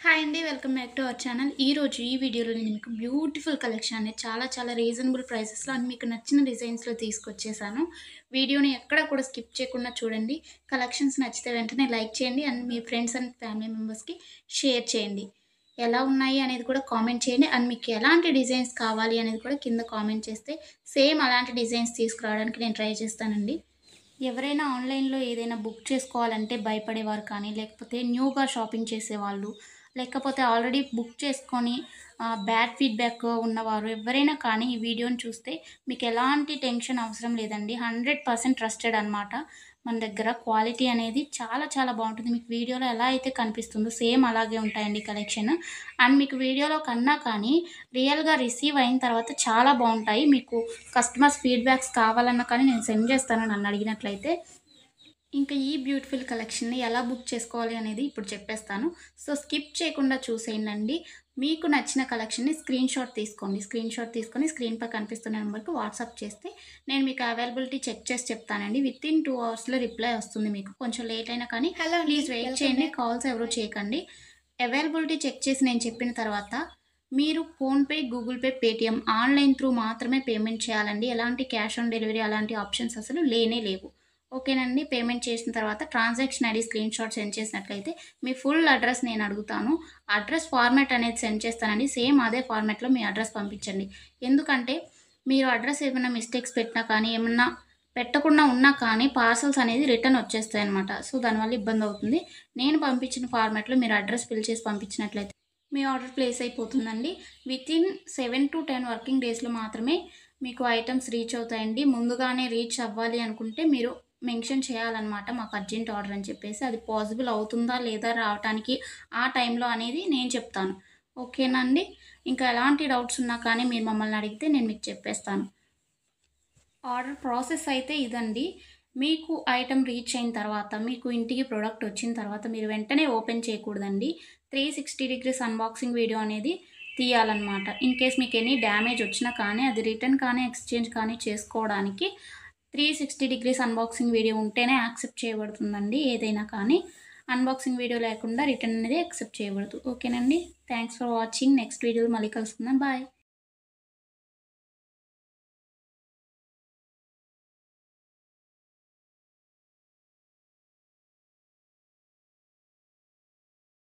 Hi అండి. Welcome back to our channel. ఈరోజు ఈ వీడియోలో నేను మీకు బ్యూటిఫుల్ కలెక్షన్ అనేది చాలా రీజనబుల్ ప్రైసెస్‌లో అండ్ మీకు నచ్చిన డిజైన్స్‌లో తీసుకొచ్చేసాను. వీడియోని ఎక్కడ కూడా స్కిప్ చేయకుండా చూడండి. కలెక్షన్స్ నచ్చితే వెంటనే లైక్ చేయండి and me friends and family మెంబర్స్‌కి షేర్ చేయండి. ఎలా ఉన్నాయి అనేది కూడా కామెంట్ చేయండి. అండ్ మీకు ఎలాంటి డిజైన్స్ కావాలి అనేది కూడా కింద కామెంట్ చేస్తే సేమ్ అలాంటి డిజైన్స్ తీసుకురావడానికి నేను ట్రై చేస్తానండి. ఎవరైనా ఆన్‌లైన్‌లో ఏదైనా బుక్ చేసుకోవాలంటే భయపడేవారు కానీ, లేకపోతే న్యూగా షాపింగ్ చేసేవాళ్ళు, లేకపోతే ఆల్రెడీ బుక్ చేసుకొని బ్యాడ్ ఫీడ్‌బ్యాక్ ఉన్నవారు ఎవ్వరైనా కానీ ఈ వీడియోని చూస్తే మీకు ఎలాంటి టెన్షన్ అవసరం లేదండి. 100% ట్రస్టెడ్ అనమాట. మన దగ్గర క్వాలిటీ అనేది చాలా బావుంటుంది. మీకు వీడియోలో ఎలా అయితే కనిపిస్తుందో సేమ్ అలాగే ఉంటాయండి కలెక్షన్. అండ్ మీకు వీడియోలో కన్నా కానీ రియల్‌గా రిసీవ్ అయిన తర్వాత చాలా బావుంటాయి. మీకు కస్టమర్స్ ఫీడ్‌బ్యాక్స్ కావాలన్నా కానీ నేను సెండ్ చేస్తాను నన్ను అడిగినట్లయితే. ఇంకా ఈ బ్యూటిఫుల్ కలెక్షన్‌ని ఎలా బుక్ చేసుకోవాలి అనేది ఇప్పుడు చెప్పేస్తాను. సో, స్కిప్ చేయకుండా చూసేయండండి. మీకు నచ్చిన కలెక్షన్‌ని స్క్రీన్‌షాట్ తీసుకోండి. స్క్రీన్‌షాట్ తీసుకొని స్క్రీన్‌పై కనిపిస్తున్న నెంబర్‌కి వాట్సాప్ చేస్తే నేను మీకు అవైలబిలిటీ చెక్ చేసి చెప్తానండి. వితిన్ 2 అవర్స్‌లో రిప్లై వస్తుంది మీకు. కొంచెం లేట్ అయినా కానీ ప్లీజ్ వెయిట్ చేయండి. కాల్స్ ఎవరు చేయకండి. అవైలబిలిటీ చెక్ చేసి నేను చెప్పిన తర్వాత మీరు PhonePe, Google pay, Paytm online through మాత్రమే పేమెంట్ చేయాలండి. ఎలాంటి క్యాష్ ఆన్ డెలివరీ అలాంటి ఆప్షన్స్ అసలు లేనే లేవు. ఓకేనండి. పేమెంట్ చేసిన తర్వాత ట్రాన్సాక్షన్ ఐడీ స్క్రీన్‌షాట్ సెండ్ చేసినట్లయితే మీ ఫుల్ అడ్రస్ నేను అడుగుతాను. అడ్రస్ ఫార్మాట్ అనేది సెండ్ చేస్తానండి. సేమ్ అదే ఫార్మాట్‌లో మీ అడ్రస్ పంపించండి. ఎందుకంటే మీరు అడ్రస్ ఏమైనా మిస్టేక్స్ పెట్టినా కానీ, ఏమన్నా పెట్టకుండా ఉన్నా కానీ పార్సెల్స్ అనేది రిటర్న్ వచ్చేస్తాయన్నమాట. సో, దానివల్ల ఇబ్బందవుతుంది. నేను పంపించిన ఫార్మాట్‌లో మీరు అడ్రస్ ఫిల్ చేసి పంపించినట్లయితే మీ ఆర్డర్ ప్లేస్ అయిపోతుందండి. వితిన్ 7-10 వర్కింగ్ డేస్‌లో మాత్రమే మీకు ఐటెమ్స్ రీచ్ అవుతాయండి. ముందుగానే రీచ్ అవ్వాలి అనుకుంటే మీరు మెన్షన్ చేయాలన్నమాట. మాకు అర్జెంట్ ఆర్డర్ అని చెప్పేసి. అది పాసిబుల్ అవుతుందా లేదా రావటానికి ఆ టైంలో అనేది నేను చెప్తాను. ఓకేనా అండి? ఇంకా ఎలాంటి డౌట్స్ ఉన్నా కానీ మీరు మమ్మల్ని అడిగితే నేను మీకు చెప్పేస్తాను. ఆర్డర్ ప్రాసెస్ అయితే ఇదండి. మీకు ఐటెమ్ రీచ్ అయిన తర్వాత, మీకు ఇంటికి ప్రొడక్ట్ వచ్చిన తర్వాత మీరు వెంటనే ఓపెన్ చేయకూడదండి. 360 డిగ్రీస్ అన్బాక్సింగ్ వీడియో అనేది తీయాలన్నమాట. ఇన్ కేస్ మీకు ఎనీ డ్యామేజ్ వచ్చినా కానీ, అది రిటర్న్ కానీ, ఎక్స్‌చేంజ్ కానీ చేసుకోవడానికి 360 డిగ్రీస్ అన్బాక్సింగ్ వీడియో ఉంటేనే యాక్సెప్ట్ చేయబడుతుందండి ఏదైనా కానీ. అన్బాక్సింగ్ వీడియో లేకుండా రిటర్న్ అనేది యాక్సెప్ట్ చేయబడదు. ఓకేనండి. Thanks for watching. నెక్స్ట్ వీడియోలో మళ్ళీ కలుసుకుందాం. బాయ్.